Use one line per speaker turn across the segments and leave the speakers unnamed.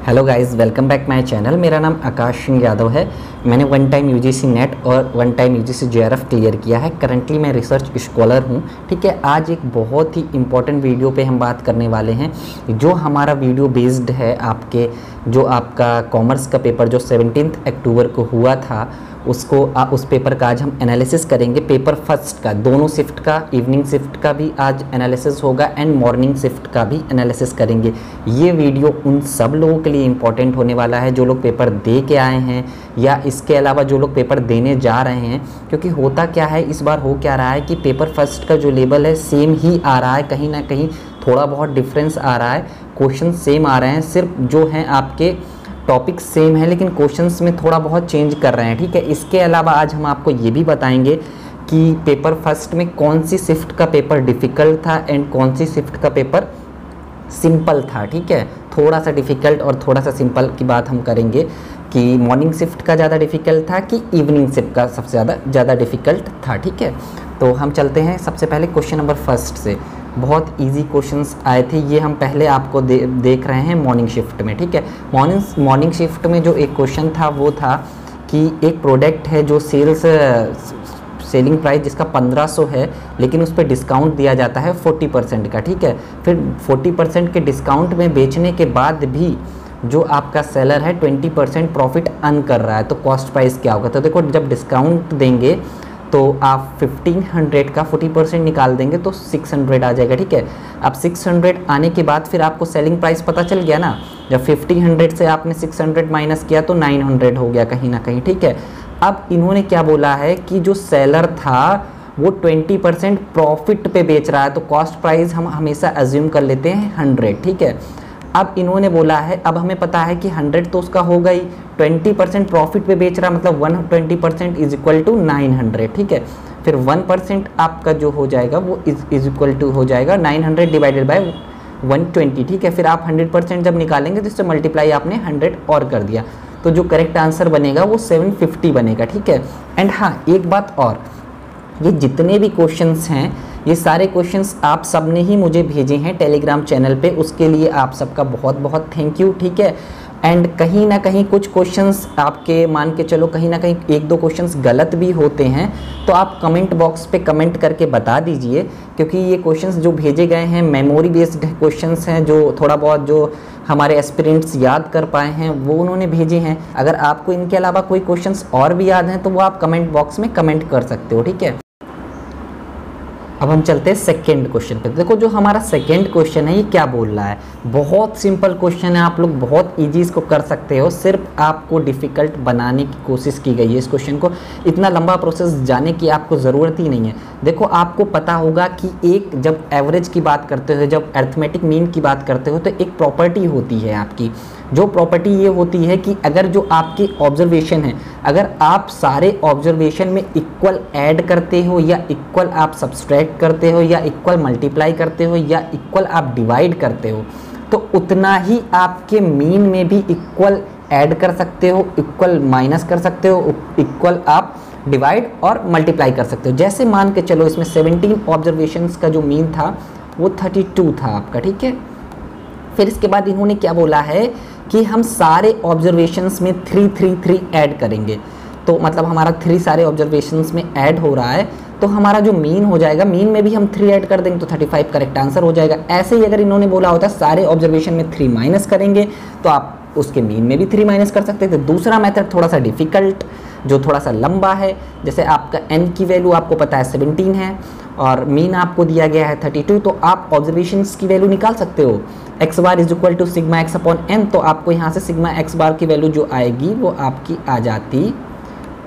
Hello guys, welcome back my channel. मेरा नाम आकाश सिंह यादव है। मैंने वन टाइम यूजीसी नेट और one time UGC JRF clear किया है। करंटली मैं रिसर्च स्कॉलर हूं। ठीक है, आज एक बहुत ही इंपॉर्टेंट वीडियो पे हम बात करने वाले हैं। जो हमारा वीडियो बेस्ड है आपका कॉमर्स का पेपर जो 17 अक्टूबर को हुआ था, उस पेपर का आज हम एनालिसिस करेंगे। पेपर फर्स्ट का, दोनों शिफ्ट का, इवनिंग शिफ्ट का भी आज एनालिसिस होगा एंड मॉर्निंग शिफ्ट का भी एनालिसिस करेंगे। ये वीडियो उन सब लोगों के लिए इम्पॉर्टेंट होने वाला है जो लोग पेपर दे के आए हैं या इसके अलावा जो लोग पेपर देने जा रहे हैं। क्योंकि होता क्या है, इस बार हो क्या रहा है कि पेपर फर्स्ट का जो लेवल है सेम ही आ रहा है, कहीं ना कहीं थोड़ा बहुत डिफरेंस आ रहा है। क्वेश्चन सेम आ रहे हैं, सिर्फ जो हैं आपके टॉपिक सेम है लेकिन क्वेश्चंस में थोड़ा बहुत चेंज कर रहे हैं। ठीक है, इसके अलावा आज हम आपको ये भी बताएंगे कि पेपर फर्स्ट में कौन सी शिफ्ट का पेपर डिफ़िकल्ट था एंड कौन सी शिफ्ट का पेपर सिंपल था। ठीक है, थोड़ा सा डिफ़िकल्ट और थोड़ा सा सिंपल की बात हम करेंगे कि मॉर्निंग शिफ्ट का ज़्यादा डिफ़िकल्ट था कि इवनिंग शिफ्ट का सबसे ज़्यादा डिफ़िकल्ट था। ठीक है, तो हम चलते हैं सबसे पहले क्वेश्चन नंबर फर्स्ट से। बहुत इजी क्वेश्चंस आए थे, ये हम पहले आपको देख रहे हैं मॉर्निंग शिफ्ट में। ठीक है, मॉर्निंग शिफ्ट में जो एक क्वेश्चन था वो था कि एक प्रोडक्ट है जो सेलिंग प्राइस जिसका 1500 है लेकिन उस पर डिस्काउंट दिया जाता है 40% का। ठीक है, फिर 40% के डिस्काउंट में बेचने के बाद भी जो आपका सेलर है 20% प्रॉफिट अर्न कर रहा है, तो कॉस्ट प्राइस क्या होगा। तो देखो, जब डिस्काउंट देंगे तो आप 1500 का 40% निकाल देंगे तो 600 आ जाएगा। ठीक है, अब 600 आने के बाद फिर आपको सेलिंग प्राइस पता चल गया ना। जब 1500 से आपने 600 माइनस किया तो 900 हो गया कहीं ना कहीं। ठीक है, अब इन्होंने क्या बोला है कि जो सेलर था वो 20% प्रॉफिट पे बेच रहा है, तो कॉस्ट प्राइस हम हमेशा एज्यूम कर लेते हैं 100। ठीक है, अब इन्होंने बोला है, अब हमें पता है कि 100 तो उसका हो गई, 20% प्रॉफिट पे बेच रहा मतलब 120% इज इक्वल टू 900। ठीक है, फिर 1% आपका जो हो जाएगा वो इज इक्वल टू हो जाएगा 900 डिवाइडेड बाय 120। ठीक है, फिर आप 100% जब निकालेंगे तो इससे मल्टीप्लाई आपने 100 और कर दिया, तो जो करेक्ट आंसर बनेगा वो 750 बनेगा। ठीक है, एंड हाँ, एक बात और, ये जितने भी क्वेश्चंस हैं ये सारे क्वेश्चंस आप सब ने ही मुझे भेजे हैं टेलीग्राम चैनल पे, उसके लिए आप सबका बहुत बहुत थैंक यू। ठीक है, एंड कहीं ना कहीं कुछ क्वेश्चंस आपके मान के चलो कहीं ना कहीं एक दो क्वेश्चंस गलत भी होते हैं, तो आप कमेंट बॉक्स पे कमेंट करके बता दीजिए। क्योंकि ये क्वेश्चंस जो भेजे गए हैं मेमोरी बेस्ड क्वेश्चंस हैं, जो थोड़ा बहुत जो हमारे एस्पिरेंट्स याद कर पाए हैं वो उन्होंने भेजे हैं। अगर आपको इनके अलावा कोई क्वेश्चंस और भी याद हैं तो वो आप कमेंट बॉक्स में कमेंट कर सकते हो। ठीक है, अब हम चलते हैं सेकंड क्वेश्चन पे। देखो, जो हमारा सेकंड क्वेश्चन है ये क्या बोल रहा है। बहुत सिंपल क्वेश्चन है, आप लोग बहुत इजी इसको कर सकते हो, सिर्फ आपको डिफ़िकल्ट बनाने की कोशिश की गई है। इस क्वेश्चन को इतना लंबा प्रोसेस जाने की आपको ज़रूरत ही नहीं है। देखो, आपको पता होगा कि एक जब एवरेज की बात करते हो, जब अरिथमेटिक मीन की बात करते हो, तो एक प्रॉपर्टी होती है आपकी। जो प्रॉपर्टी ये होती है कि अगर जो आपके ऑब्जर्वेशन है, अगर आप सारे ऑब्जर्वेशन में इक्वल ऐड करते हो या इक्वल आप सब्सट्रैक्ट करते हो या इक्वल मल्टीप्लाई करते हो या इक्वल आप डिवाइड करते हो, तो उतना ही आपके मीन में भी इक्वल ऐड कर सकते हो, इक्वल माइनस कर सकते हो, इक्वल आप डिवाइड और मल्टीप्लाई कर सकते हो। जैसे मान के चलो इसमें 17 ऑब्जर्वेशंस का जो मीन था वो 32 था आपका। ठीक है, फिर इसके बाद इन्होंने क्या बोला है कि हम सारे ऑब्जर्वेशंस में 3 ऐड करेंगे। तो मतलब हमारा 3 सारे ऑब्जर्वेशंस में ऐड हो रहा है, तो हमारा जो मीन हो जाएगा, मीन में भी हम 3 ऐड कर देंगे तो 35 करेक्ट आंसर हो जाएगा। ऐसे ही अगर इन्होंने बोला होता सारे ऑब्जर्वेशन में 3 माइनस करेंगे तो आप उसके मीन में भी 3 माइनस कर सकते थे। दूसरा मेथड थोड़ा सा डिफ़िकल्ट, जो थोड़ा सा लंबा है, जैसे आपका n की वैल्यू आपको पता है 17 है और मीन आपको दिया गया है 32, तो आप ऑब्जर्वेशंस की वैल्यू निकाल सकते हो। X bar is equal to sigma x upon n, तो आपको यहाँ से सिग्मा एक्स बार की वैल्यू जो आएगी वो आपकी आ जाती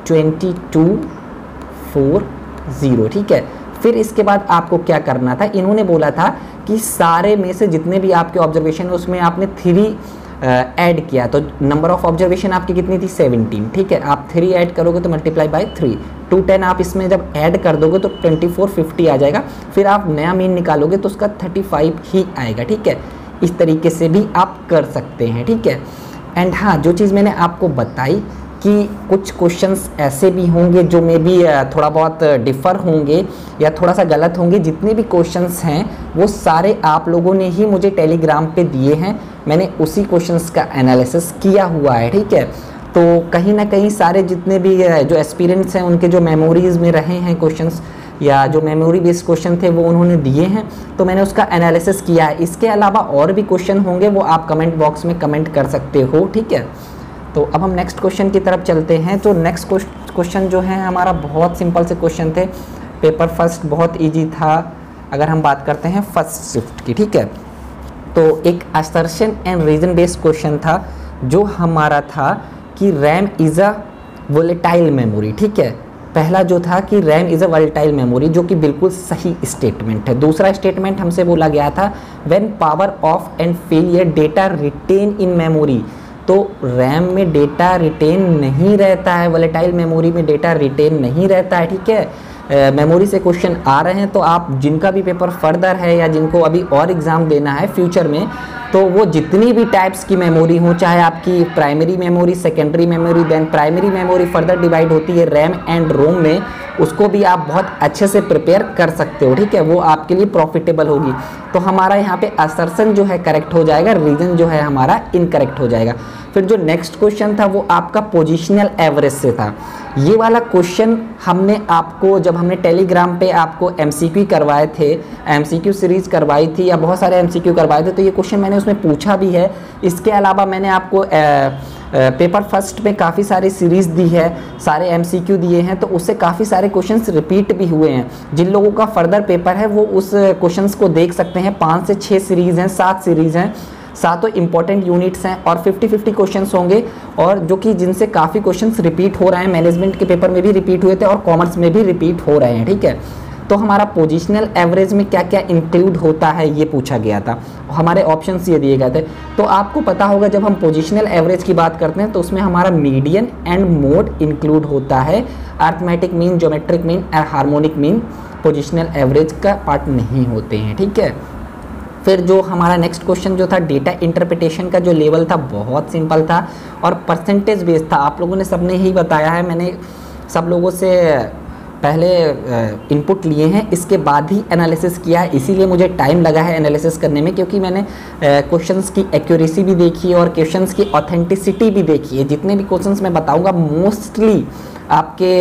2240। ठीक है, फिर इसके बाद आपको क्या करना था, इन्होंने बोला था कि सारे में से जितने भी आपके ऑब्जर्वेशन है उसमें आपने 3 ऐड किया, तो नंबर ऑफ ऑब्जर्वेशन आपकी कितनी थी 17। ठीक है, आप 3 ऐड करोगे तो मल्टीप्लाई बाय 3, 210 आप इसमें जब ऐड कर दोगे तो 2450 आ जाएगा। फिर आप नया मीन निकालोगे तो उसका 35 ही आएगा। ठीक है, इस तरीके से भी आप कर सकते हैं। ठीक है, एंड हाँ, जो चीज़ मैंने आपको बताई कि कुछ क्वेश्चंस ऐसे भी होंगे जो मे बी थोड़ा बहुत डिफ़र होंगे या थोड़ा सा गलत होंगे। जितने भी क्वेश्चंस हैं वो सारे आप लोगों ने ही मुझे टेलीग्राम पे दिए हैं, मैंने उसी क्वेश्चंस का एनालिसिस किया हुआ है, ठीक है। तो कहीं ना कहीं सारे जितने भी जो एस्पिरेंट्स हैं उनके जो मेमोरीज़ में रहे हैं क्वेश्चंस या जो मेमोरी बेस्ड क्वेश्चन थे वो उन्होंने दिए हैं, तो मैंने उसका एनालिसिस किया है। इसके अलावा और भी क्वेश्चन होंगे वो आप कमेंट बॉक्स में कमेंट कर सकते हो, ठीक है। तो अब हम नेक्स्ट क्वेश्चन की तरफ चलते हैं। तो नेक्स्ट क्वेश्चन जो है हमारा बहुत सिंपल से क्वेश्चन थे, पेपर फर्स्ट बहुत ईजी था अगर हम बात करते हैं फर्स्ट शिफ्ट की, ठीक है। तो एक assertion and reason based question था जो हमारा था कि RAM is a volatile memory, ठीक है। पहला जो था कि RAM is a volatile memory, जो कि बिल्कुल सही स्टेटमेंट है। दूसरा स्टेटमेंट हमसे बोला गया था when power off and failure data retain in memory, तो रैम में डेटा रिटेन नहीं रहता है, वोलेटाइल मेमोरी में डेटा रिटेन नहीं रहता है, ठीक है। मेमोरी से क्वेश्चन आ रहे हैं तो आप जिनका भी पेपर फर्दर है या जिनको अभी और एग्ज़ाम देना है फ्यूचर में, तो वो जितनी भी टाइप्स की मेमोरी हो, चाहे आपकी primary memory, secondary memory, then primary memory further divide होती है रैम एंड रोम में, उसको भी आप बहुत अच्छे से प्रिपेयर कर सकते हो, ठीक है। वो आपके लिए प्रॉफिटेबल होगी। तो हमारा यहाँ पे असर्शन जो है करेक्ट हो जाएगा, रीजन जो है हमारा इनकरेक्ट हो जाएगा। फिर जो नेक्स्ट क्वेश्चन था वो आपका पोजिशनल एवरेज से था। ये वाला क्वेश्चन हमने आपको जब हमने टेलीग्राम पे आपको एमसीक्यू करवाए थे, एमसीक्यू सीरीज़ करवाई थी या बहुत सारे एमसीक्यू करवाए थे, तो ये क्वेश्चन मैंने उसमें पूछा भी है। इसके अलावा मैंने आपको पेपर फर्स्ट में काफ़ी सारी सीरीज़ दी है, सारे एमसीक्यू दिए हैं, तो उससे काफ़ी सारे क्वेश्चंस रिपीट भी हुए हैं। जिन लोगों का फर्दर पेपर है वो उस क्वेश्चंस को देख सकते हैं। 5 से 6 सीरीज़ हैं, 7 सीरीज़ हैं, सातों इंपॉर्टेंट यूनिट्स हैं और 50-50 क्वेश्चंस होंगे, और जो कि जिनसे काफ़ी क्वेश्चंस रिपीट हो रहे हैं। मैनेजमेंट के पेपर में भी रिपीट हुए थे और कॉमर्स में भी रिपीट हो रहे हैं, ठीक है। तो हमारा पोजिशनल एवरेज में क्या क्या इंक्लूड होता है ये पूछा गया था, हमारे ऑप्शंस ये दिए गए थे। तो आपको पता होगा जब हम पोजिशनल एवरेज की बात करते हैं तो उसमें हमारा मीडियन एंड मोड इंक्लूड होता है, अर्थमेटिक मीन, ज्योमेट्रिक मीन और हार्मोनिक मीन पोजिशनल एवरेज का पार्ट नहीं होते हैं, ठीक है। फिर जो हमारा नेक्स्ट क्वेश्चन जो था डेटा इंटरप्रिटेशन का जो लेवल था बहुत सिंपल था और परसेंटेज बेस्ड था। आप लोगों ने सबने ही बताया है, मैंने सब लोगों से पहले इनपुट लिए हैं, इसके बाद ही एनालिसिस किया है, इसीलिए मुझे टाइम लगा है एनालिसिस करने में, क्योंकि मैंने क्वेश्चंस की एक्यूरेसी भी देखी है और क्वेश्चंस की ऑथेंटिसिटी भी देखी है। जितने भी क्वेश्चंस मैं बताऊंगा मोस्टली आपके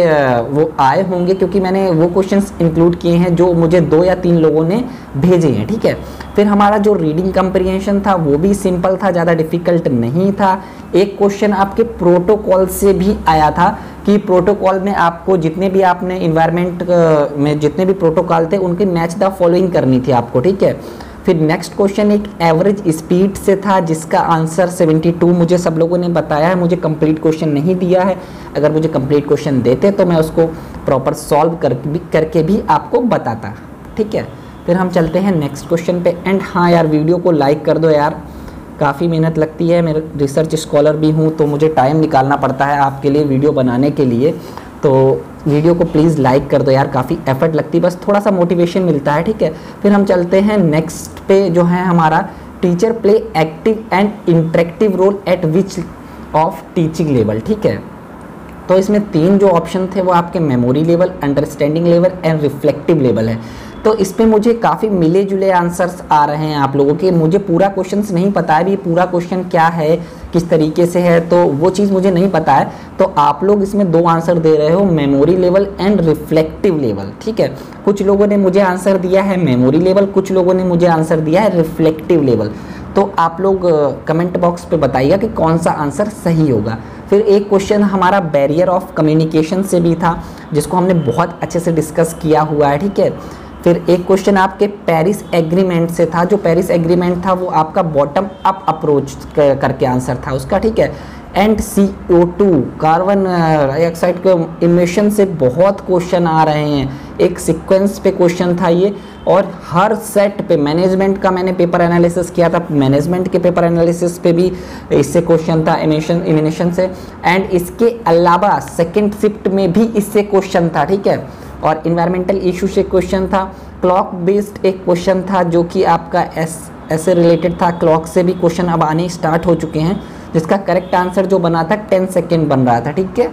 वो आए होंगे, क्योंकि मैंने वो क्वेश्चंस इंक्लूड किए हैं जो मुझे 2 या 3 लोगों ने भेजे हैं, ठीक है। फिर हमारा जो रीडिंग कंप्रीहेंशन था वो भी सिंपल था, ज़्यादा डिफ़िकल्ट नहीं था। एक क्वेश्चन आपके प्रोटोकॉल से भी आया था कि प्रोटोकॉल में आपको जितने भी आपने इन्वायरमेंट में जितने भी प्रोटोकॉल थे उनकी मैच द फॉलोइंग करनी थी आपको, ठीक है। फिर नेक्स्ट क्वेश्चन एक एवरेज स्पीड से था जिसका आंसर 72 मुझे सब लोगों ने बताया है। मुझे कंप्लीट क्वेश्चन नहीं दिया है, अगर मुझे कंप्लीट क्वेश्चन देते तो मैं उसको प्रॉपर सॉल्व करके भी आपको बताता, ठीक है। फिर हम चलते हैं नेक्स्ट क्वेश्चन पे। एंड हाँ यार, वीडियो को लाइक कर दो यार, काफ़ी मेहनत लगती है, मैं रिसर्च स्कॉलर भी हूँ तो मुझे टाइम निकालना पड़ता है आपके लिए वीडियो बनाने के लिए, तो वीडियो को प्लीज़ लाइक कर दो यार, काफ़ी एफर्ट लगती है, बस थोड़ा सा मोटिवेशन मिलता है, ठीक है। फिर हम चलते हैं नेक्स्ट पे जो है हमारा teacher play active and interactive role at which of teaching level, ठीक है। तो इसमें 3 जो ऑप्शन थे वो आपके memory level, understanding level and reflective level है। तो इस पे मुझे काफ़ी मिले जुले आंसर्स आ रहे हैं आप लोगों के। मुझे पूरा क्वेश्चंस नहीं पता है भी पूरा क्वेश्चन क्या है, किस तरीके से है, तो वो चीज़ मुझे नहीं पता है। तो आप लोग इसमें 2 आंसर दे रहे हो, memory level and reflective level, ठीक है। कुछ लोगों ने मुझे आंसर दिया है मेमोरी लेवल, कुछ लोगों ने मुझे आंसर दिया है रिफ्लेक्टिव लेवल। तो आप लोग कमेंट बॉक्स पे बताइएगा कि कौन सा आंसर सही होगा। फिर एक क्वेश्चन हमारा बैरियर ऑफ कम्युनिकेशन से भी था, जिसको हमने बहुत अच्छे से डिस्कस किया हुआ है, ठीक है। फिर एक क्वेश्चन आपके पेरिस एग्रीमेंट से था, जो पेरिस एग्रीमेंट था वो आपका बॉटम अप अप्रोच करके आंसर था उसका, ठीक है। एंड CO2 कार्बन डाइऑक्साइड के इमिशन से बहुत क्वेश्चन आ रहे हैं, एक सीक्वेंस पे क्वेश्चन था ये, और हर सेट पे मैनेजमेंट का मैंने पेपर एनालिसिस किया था, मैनेजमेंट के पेपर एनालिसिस पे भी इससे क्वेश्चन था, इमिनेशन से। एंड इसके अलावा सेकेंड शिफ्ट में भी इससे क्वेश्चन था, ठीक है। और इन्वायरमेंटल इशू से क्वेश्चन था, क्लॉक बेस्ड एक क्वेश्चन था जो कि आपका ऐसे रिलेटेड था, क्लॉक से भी क्वेश्चन अब आने स्टार्ट हो चुके हैं। जिसका करेक्ट आंसर जो बना था 10 सेकेंड बन रहा था, ठीक है।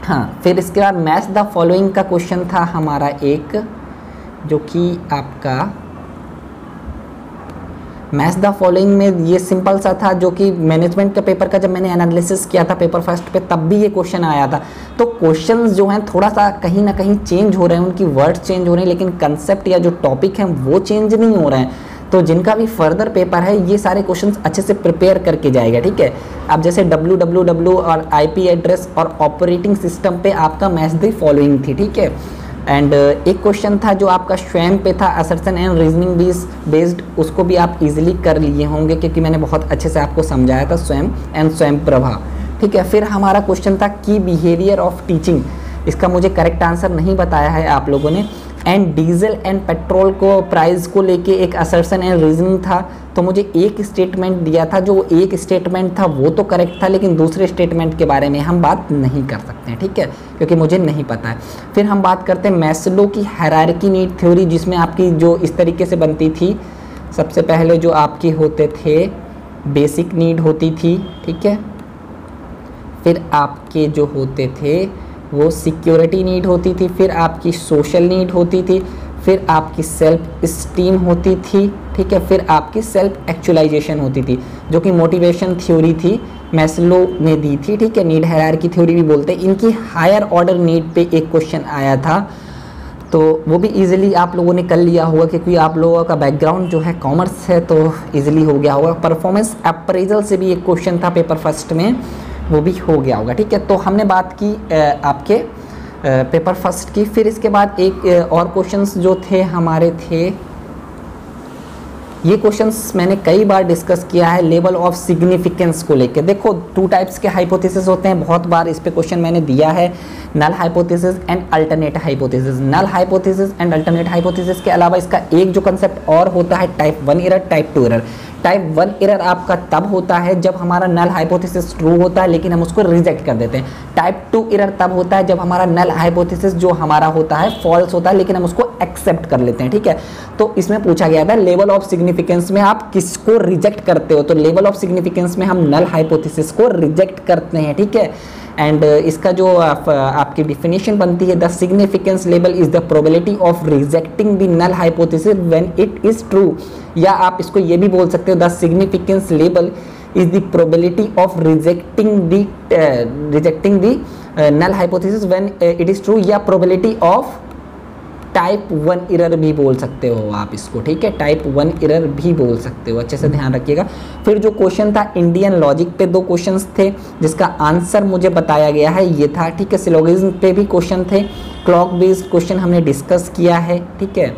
हाँ, फिर इसके बाद मैच द फॉलोइंग का क्वेश्चन था हमारा एक, जो कि आपका मैच द फॉलोइंग में ये सिंपल सा था, जो कि मैनेजमेंट का पेपर का जब मैंने एनालिसिस किया था पेपर फर्स्ट पे तब भी ये क्वेश्चन आया था। तो क्वेश्चंस जो हैं थोड़ा सा कहीं ना कहीं चेंज हो रहे हैं, उनकी वर्ड्स चेंज हो रहे हैं, लेकिन कंसेप्ट या जो टॉपिक हैं वो चेंज नहीं हो रहे हैं। तो जिनका भी फर्दर पेपर है ये सारे क्वेश्चंस अच्छे से प्रिपेयर करके जाएगा, ठीक है। अब जैसे www और IP एड्रेस और ऑपरेटिंग सिस्टम पे आपका मैच द फॉलोइंग थी, ठीक है। एंड एक क्वेश्चन था जो आपका स्वयं पे था, असर्शन एंड रीजनिंग बेस्ड, उसको भी आप इजीली कर लिए होंगे क्योंकि मैंने बहुत अच्छे से आपको समझाया था, स्वयं एंड स्वयं प्रभा, ठीक है। फिर हमारा क्वेश्चन था की बिहेवियर ऑफ टीचिंग, इसका मुझे करेक्ट आंसर नहीं बताया है आप लोगों ने। एंड डीजल एंड पेट्रोल को प्राइस को लेके एक असर्शन एंड रीजनिंग था, तो मुझे एक स्टेटमेंट दिया था, जो एक स्टेटमेंट था वो तो करेक्ट था, लेकिन दूसरे स्टेटमेंट के बारे में हम बात नहीं कर सकते हैं, ठीक है, क्योंकि मुझे नहीं पता है। फिर हम बात करते हैं मैस्लो की हायरार्की नीड थ्योरी, जिसमें आपकी जो इस तरीके से बनती थी, सबसे पहले जो आपके होते थे बेसिक नीड होती थी, ठीक है। फिर आपके जो होते थे वो सिक्योरिटी नीड होती थी, फिर आपकी सोशल नीड होती थी, फिर आपकी सेल्फ स्टीम होती थी, ठीक है। फिर आपकी सेल्फ एक्चुअलाइजेशन होती थी, जो कि मोटिवेशन थ्योरी थी, मैस्लो ने दी थी, ठीक है। नीड हायरार्की थ्योरी भी बोलते हैं। इनकी हायर ऑर्डर नीड पे एक क्वेश्चन आया था, तो वो भी इजीली आप लोगों ने कर लिया होगा क्योंकि आप लोगों का बैकग्राउंड जो है कॉमर्स है, तो इजीली हो गया होगा। परफॉर्मेंस अप्रेजल से भी एक क्वेश्चन था पेपर फर्स्ट में, वो भी हो गया होगा, ठीक है। तो हमने बात की आपके पेपर फर्स्ट की। फिर इसके बाद एक और क्वेश्चंस जो थे हमारे थे, ये क्वेश्चंस मैंने कई बार डिस्कस किया है लेवल ऑफ सिग्निफिकेंस को लेके। देखो 2 टाइप्स के हाइपोथेसिस होते हैं, बहुत बार इस पे क्वेश्चन मैंने दिया है, null hypothesis and alternate hypothesis. Null hypothesis and alternate hypothesis के अलावा इसका एक जो कंसेप्ट और होता है type 1 error, type 2 error. Type 1 error आपका तब होता है जब हमारा नल हाइपोथेसिस ट्रू होता है लेकिन हम उसको रिजेक्ट कर देते हैं। टाइप 2 एरर तब होता है जब हमारा नल हाइपोथेसिस जो हमारा होता है फॉल्स होता है लेकिन हम उसको एक्सेप्ट कर लेते हैं, ठीक है। तो इसमें पूछा गया था लेवल ऑफ सिग्निफिकेंस में आप किसको रिजेक्ट करते हो, तो लेवल ऑफ सिग्निफिकेंस में हम नल हाइपोथेसिस को रिजेक्ट करते हैं, ठीक है। एंड इसका जो आपकी डिफिनेशन बनती है, the significance level is the probability of rejecting the null hypothesis when it is true, या आप इसको ये भी बोल सकते हो the significance level is the probability of rejecting the null hypothesis when it is true, या प्रोबेबिलिटी ऑफ टाइप 1 एरर भी बोल सकते हो आप इसको, ठीक है। टाइप 1 एरर भी बोल सकते हो, अच्छे से ध्यान रखिएगा। फिर जो क्वेश्चन था इंडियन लॉजिक पे 2 क्वेश्चंस थे जिसका आंसर मुझे बताया गया है, ये था, ठीक है। सिलोगिज्म पे भी क्वेश्चन थे, क्लॉक बेस्ड क्वेश्चन हमने डिस्कस किया है, ठीक है।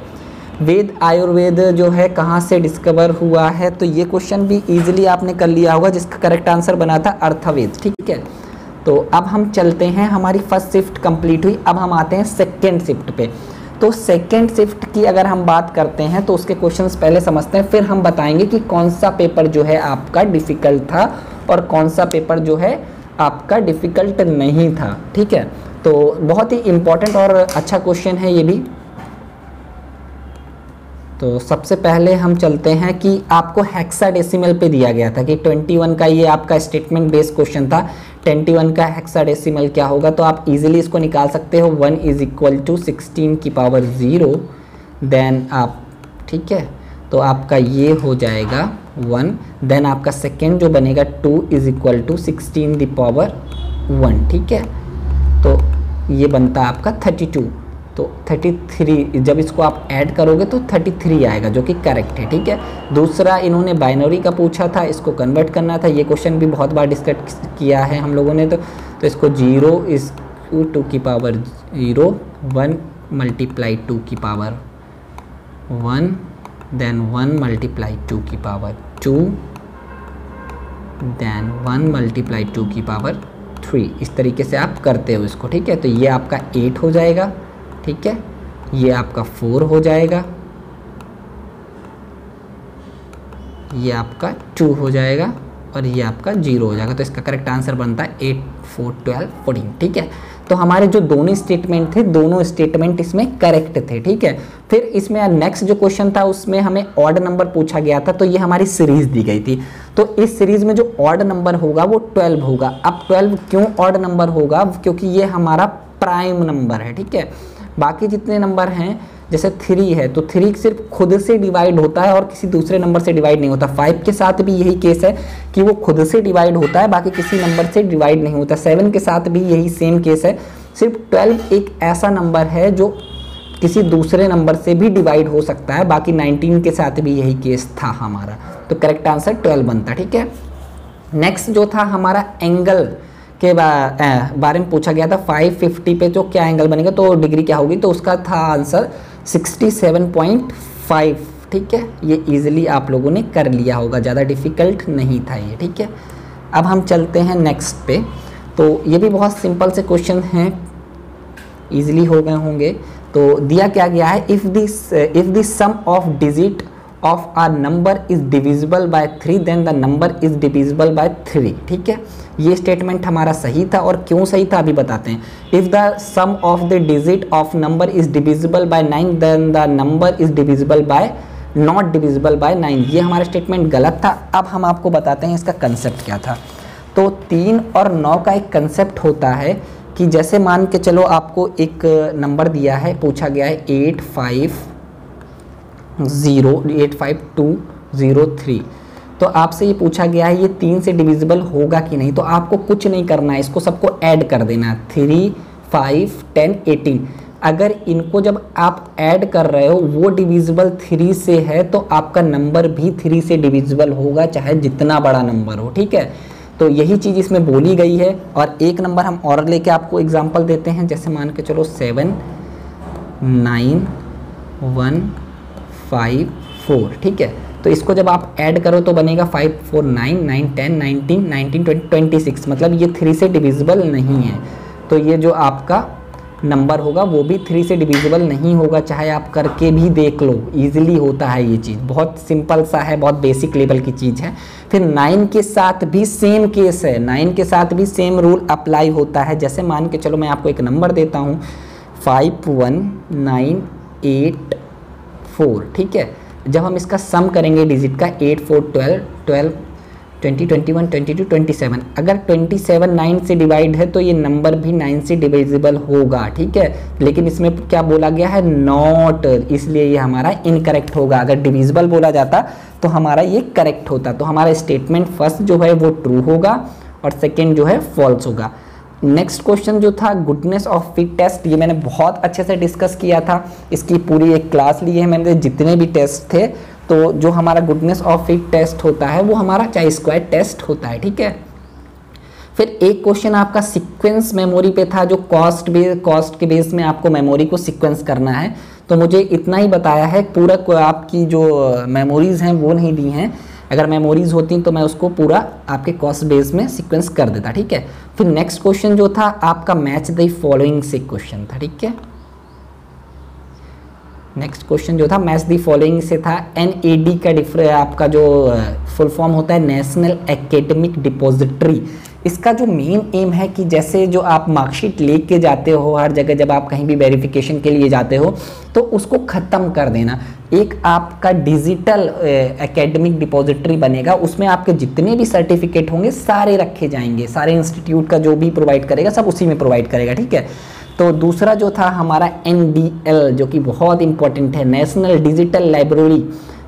वेद आयुर्वेद जो है कहाँ से डिस्कवर हुआ है, तो ये क्वेश्चन भी ईजिली आपने कर लिया होगा, जिसका करेक्ट आंसर बना था अर्थवेद, ठीक है। तो अब हम चलते हैं, हमारी फर्स्ट शिफ्ट कंप्लीट हुई, अब हम आते हैं सेकेंड शिफ्ट पे। तो सेकेंड शिफ्ट की अगर हम बात करते हैं तो उसके क्वेश्चंस पहले समझते हैं, फिर हम बताएंगे कि कौन सा पेपर जो है आपका डिफ़िकल्ट था और कौन सा पेपर जो है आपका डिफ़िकल्ट नहीं था, ठीक है। तो बहुत ही इम्पॉर्टेंट और अच्छा क्वेश्चन है ये भी। तो सबसे पहले हम चलते हैं कि आपको हेक्साडेसिमल पे दिया गया था कि 21 का ये आपका स्टेटमेंट बेस्ड क्वेश्चन था, 21 का हेक्साडेसिमल क्या होगा, तो आप इजीली इसको निकाल सकते हो। 1 = 16 की पावर 0, देन आप, ठीक है, तो आपका ये हो जाएगा 1, देन आपका सेकेंड जो बनेगा 2 = 16 की पावर 1, ठीक है। तो ये बनता है आपका 32, तो 33 जब इसको आप ऐड करोगे तो 33 आएगा, जो कि करेक्ट है, ठीक है। दूसरा इन्होंने बाइनरी का पूछा था, इसको कन्वर्ट करना था, ये क्वेश्चन भी बहुत बार डिस्कस किया है हम लोगों ने। तो इसको 0 = 2 की पावर 0, 1 × 2 की पावर 1, देन 1 × 2 की पावर 2, देन 1 × 2 की पावर 3। इस तरीके से आप करते हो इसको, ठीक है। तो ये आपका 8 हो जाएगा, ठीक है, ये आपका 4 हो जाएगा, ये आपका 2 हो जाएगा और ये आपका 0 हो जाएगा। तो इसका करेक्ट आंसर बनता है 8, 4, 12, 14, ठीक है। तो हमारे जो दोनों स्टेटमेंट थे, दोनों स्टेटमेंट इसमें करेक्ट थे, ठीक है। फिर इसमें नेक्स्ट जो क्वेश्चन था उसमें हमें ऑड नंबर पूछा गया था, तो ये हमारी सीरीज दी गई थी। तो इस सीरीज में जो ऑड नंबर होगा वो 12 होगा। अब 12 क्यों ऑड नंबर होगा, क्योंकि ये हमारा प्राइम नंबर है, ठीक है। बाकी जितने नंबर हैं जैसे 3 है तो 3 सिर्फ खुद से डिवाइड होता है और किसी दूसरे नंबर से डिवाइड नहीं होता। 5 के साथ भी यही केस है कि वो खुद से डिवाइड होता है, बाकी किसी नंबर से डिवाइड नहीं होता। 7 के साथ भी यही सेम केस है। सिर्फ 12 एक ऐसा नंबर है जो किसी दूसरे नंबर से भी डिवाइड हो सकता है, बाकी 19 के साथ भी यही केस था हमारा। तो करेक्ट आंसर 12 बनता, ठीक है। नेक्स्ट जो था हमारा एंगल के बारे में पूछा गया था। 550 पे जो क्या एंगल बनेगा तो डिग्री क्या होगी, तो उसका था आंसर 67.5, ठीक है। ये इजीली आप लोगों ने कर लिया होगा, ज़्यादा डिफ़िकल्ट नहीं था ये, ठीक है। अब हम चलते हैं नेक्स्ट पे। तो ये भी बहुत सिंपल से क्वेश्चन हैं, इजीली हो गए होंगे। तो दिया क्या गया है, if the sum of digit of a number is divisible by 3 then the number is divisible by 3, ठीक है। ये स्टेटमेंट हमारा सही था, और क्यों सही था अभी बताते हैं। If the sum of the digit of number is divisible by 9 then the number is divisible by not divisible by 9, ये हमारा स्टेटमेंट गलत था। अब हम आपको बताते हैं इसका कंसेप्ट क्या था। तो 3 और 9 का एक कंसेप्ट होता है कि जैसे मान के चलो आपको एक नंबर दिया है, पूछा गया है 85203, तो आपसे ये पूछा गया है ये 3 से डिविजिबल होगा कि नहीं। तो आपको कुछ नहीं करना है, इसको सबको ऐड कर देना, 3, 5, 10, 18। अगर इनको जब आप ऐड कर रहे हो वो डिविजिबल 3 से है तो आपका नंबर भी 3 से डिविजिबल होगा, चाहे जितना बड़ा नंबर हो, ठीक है। तो यही चीज़ इसमें बोली गई है। और एक नंबर हम और लेके आपको एग्जांपल देते हैं, जैसे मान के चलो 7, 9, 1, 5, 4, ठीक है। तो इसको जब आप ऐड करो तो बनेगा 5, 4, 9, 9, 10, 19, 19, 20, 26, मतलब ये 3 से डिविजिबल नहीं है। तो ये जो आपका नंबर होगा वो भी 3 से डिविजिबल नहीं होगा, चाहे आप करके भी देख लो, इजीली होता है ये चीज़, बहुत सिंपल सा है, बहुत बेसिक लेवल की चीज़ है। फिर 9 के साथ भी सेम केस है, 9 के साथ भी सेम रूल अप्लाई होता है। जैसे मान के चलो मैं आपको एक नंबर देता हूँ 51984, ठीक है। जब हम इसका सम करेंगे डिजिट का 8, 4, 12, 12, 20, 21, 22, 27, अगर 27 9 से डिवाइड है तो ये नंबर भी 9 से डिविजिबल होगा, ठीक है। लेकिन इसमें क्या बोला गया है, नॉट, इसलिए ये हमारा इनकरेक्ट होगा। अगर डिविजिबल बोला जाता तो हमारा ये करेक्ट होता। तो हमारा स्टेटमेंट फर्स्ट जो है वो ट्रू होगा और सेकेंड जो है फॉल्स होगा। नेक्स्ट क्वेश्चन जो था गुडनेस ऑफ फिट टेस्ट, ये मैंने बहुत अच्छे से डिस्कस किया था, इसकी पूरी एक क्लास ली है मैंने, जितने भी टेस्ट थे। तो जो हमारा गुडनेस ऑफ फिट टेस्ट होता है वो हमारा चाई स्क्वायर टेस्ट होता है, ठीक है। फिर एक क्वेश्चन आपका सीक्वेंस मेमोरी पे था, जो कॉस्ट के बेस में आपको मेमोरी को सीक्वेंस करना है। तो मुझे इतना ही बताया है, पूरा आपकी जो मेमोरीज हैं वो नहीं दी हैं। अगर मेमोरीज होती तो मैं उसको पूरा आपके कॉस्ट बेस में सीक्वेंस कर देता, ठीक है। फिर नेक्स्ट क्वेश्चन जो था आपका मैच द फॉलोइंग से क्वेश्चन था, ठीक है। नेक्स्ट क्वेश्चन जो था मैच द फॉलोइंग से था। NAD का आपका जो फुल फॉर्म होता है नेशनल एकेडमिक डिपॉजिटरी। इसका जो मेन एम है कि जैसे जो आप मार्कशीट लेके जाते हो हर जगह, जब आप कहीं भी वेरिफिकेशन के लिए जाते हो तो उसको ख़त्म कर देना। एक आपका डिजिटल एकेडमिक डिपॉजिटरी बनेगा, उसमें आपके जितने भी सर्टिफिकेट होंगे सारे रखे जाएंगे, सारे इंस्टीट्यूट का जो भी प्रोवाइड करेगा सब उसी में प्रोवाइड करेगा, ठीक है। तो दूसरा जो था हमारा NDL, जो कि बहुत इंपॉर्टेंट है, नेशनल डिजिटल लाइब्रेरी,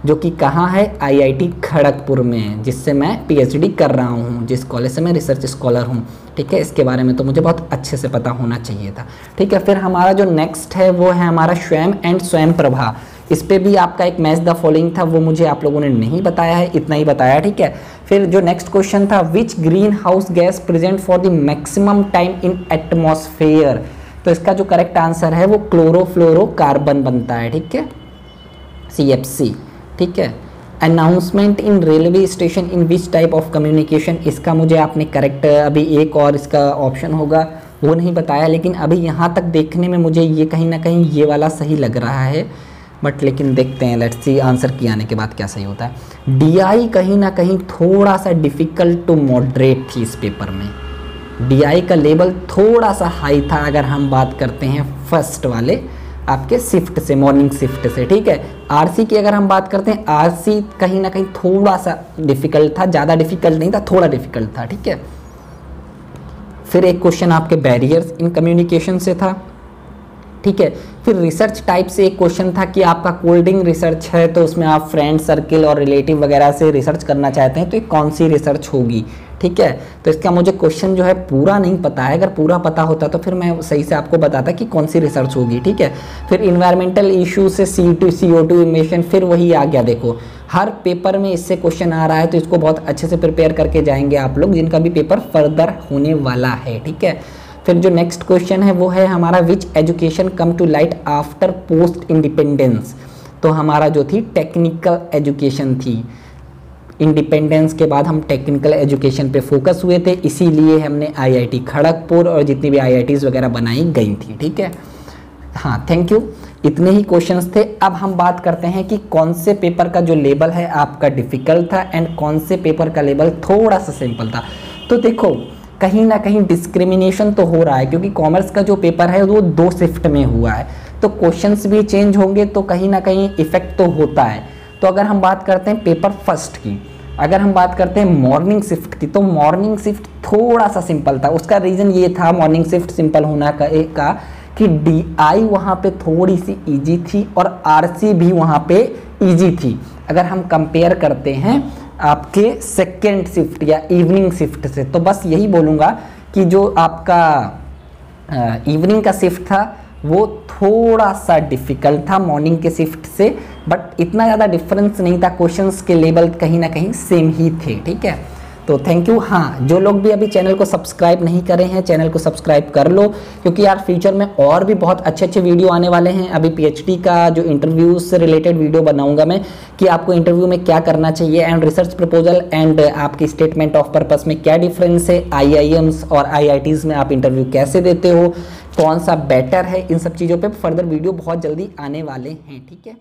जो कि कहाँ है, IIT खड़गपुर में है, जिससे मैं PhD कर रहा हूँ, जिस कॉलेज से मैं रिसर्च स्कॉलर हूँ, ठीक है। इसके बारे में तो मुझे बहुत अच्छे से पता होना चाहिए था, ठीक है। फिर हमारा जो नेक्स्ट है वो है हमारा स्वयं एंड स्वयं प्रभा। इस पर भी आपका एक मैच द फॉलोइंग था, वो मुझे आप लोगों ने नहीं बताया है, इतना ही बताया, ठीक है। फिर जो नेक्स्ट क्वेश्चन था विच green house gas present for the maximum time in atmosphere, तो इसका जो करेक्ट आंसर है वो क्लोरोफ्लोरोकार्बन बनता है, ठीक है, CFC, ठीक है। Announcement in railway station in which type of communication, इसका मुझे आपने करेक्ट, अभी एक और इसका ऑप्शन होगा वो नहीं बताया, लेकिन अभी यहाँ तक देखने में मुझे ये कहीं ना कहीं ये वाला सही लग रहा है, बट लेकिन देखते हैं, लेट्स सी आंसर की आने के बाद क्या सही होता है। DI कहीं ना कहीं थोड़ा सा डिफ़िकल्ट टू मॉडरेट थी इस पेपर में, DI का लेवल थोड़ा सा हाई था अगर हम बात करते हैं फर्स्ट वाले आपके शिफ्ट से, मॉर्निंग शिफ्ट से, ठीक है। RC की अगर हम बात करते हैं, RC कहीं ना कहीं थोड़ा सा डिफिकल्ट था, ज़्यादा डिफिकल्ट नहीं था, थोड़ा डिफिकल्ट था, ठीक है। फिर एक क्वेश्चन आपके बैरियर्स इन कम्युनिकेशन से था, ठीक है। फिर रिसर्च टाइप से एक क्वेश्चन था कि आपका कोल्डिंग रिसर्च है तो उसमें आप फ्रेंड सर्किल और रिलेटिव वगैरह से रिसर्च करना चाहते हैं तो ये कौन सी रिसर्च होगी, ठीक है। तो इसका मुझे क्वेश्चन जो है पूरा नहीं पता है, अगर पूरा पता होता तो फिर मैं सही से आपको बताता कि कौन सी रिसर्च होगी, ठीक है। फिर इन्वायरमेंटल इशू से CO2 इमिशन, फिर वही आ गया, देखो हर पेपर में इससे क्वेश्चन आ रहा है तो इसको बहुत अच्छे से प्रिपेयर करके जाएंगे आप लोग जिनका भी पेपर फर्दर होने वाला है, ठीक है। फिर जो नेक्स्ट क्वेश्चन है वो है हमारा which education come to light after post independence. तो हमारा जो थी टेक्निकल एजुकेशन थी, इंडिपेंडेंस के बाद हम टेक्निकल एजुकेशन पे फोकस हुए थे, इसीलिए हमने IIT खड़गपुर और जितनी भी IITs वगैरह बनाई गई थी, ठीक है। हाँ, थैंक यू, इतने ही क्वेश्चंस थे। अब हम बात करते हैं कि कौन से पेपर का जो लेवल है आपका डिफ़िकल्ट था एंड कौन से पेपर का लेवल थोड़ा सा सिंपल था। तो देखो कहीं ना कहीं डिस्क्रिमिनेशन तो हो रहा है क्योंकि कॉमर्स का जो पेपर है वो 2 शिफ्ट में हुआ है, तो क्वेश्चंस भी चेंज होंगे तो कहीं ना कहीं इफेक्ट तो होता है। तो अगर हम बात करते हैं पेपर फर्स्ट की, अगर हम बात करते हैं मॉर्निंग शिफ्ट की, तो मॉर्निंग शिफ्ट थोड़ा सा सिंपल था। उसका रीज़न ये था मॉर्निंग शिफ्ट सिंपल होना का कि DI वहाँ पे थोड़ी सी इजी थी और RC भी वहाँ पे इजी थी अगर हम कंपेयर करते हैं आपके सेकेंड शिफ्ट या इवनिंग शिफ्ट से। तो बस यही बोलूँगा कि जो आपका इवनिंग का शिफ्ट था वो थोड़ा सा डिफ़िकल्ट था मॉर्निंग के शिफ्ट से, बट इतना ज़्यादा डिफरेंस नहीं था, क्वेश्चंस के लेवल कहीं ना कहीं सेम ही थे, ठीक है। तो थैंक यू। हाँ, जो लोग भी अभी चैनल को सब्सक्राइब नहीं करे हैं चैनल को सब्सक्राइब कर लो क्योंकि यार फ्यूचर में और भी बहुत अच्छे अच्छे वीडियो आने वाले हैं। अभी PhD का जो इंटरव्यूज से रिलेटेड वीडियो बनाऊंगा मैं कि आपको इंटरव्यू में क्या करना चाहिए एंड रिसर्च प्रपोजल एंड आपकी स्टेटमेंट ऑफ पर्पस में क्या डिफरेंस है, IIMs और IITs में आप इंटरव्यू कैसे देते हो, कौन सा बेटर है, इन सब चीज़ों पर फर्दर वीडियो बहुत जल्दी आने वाले हैं, ठीक है।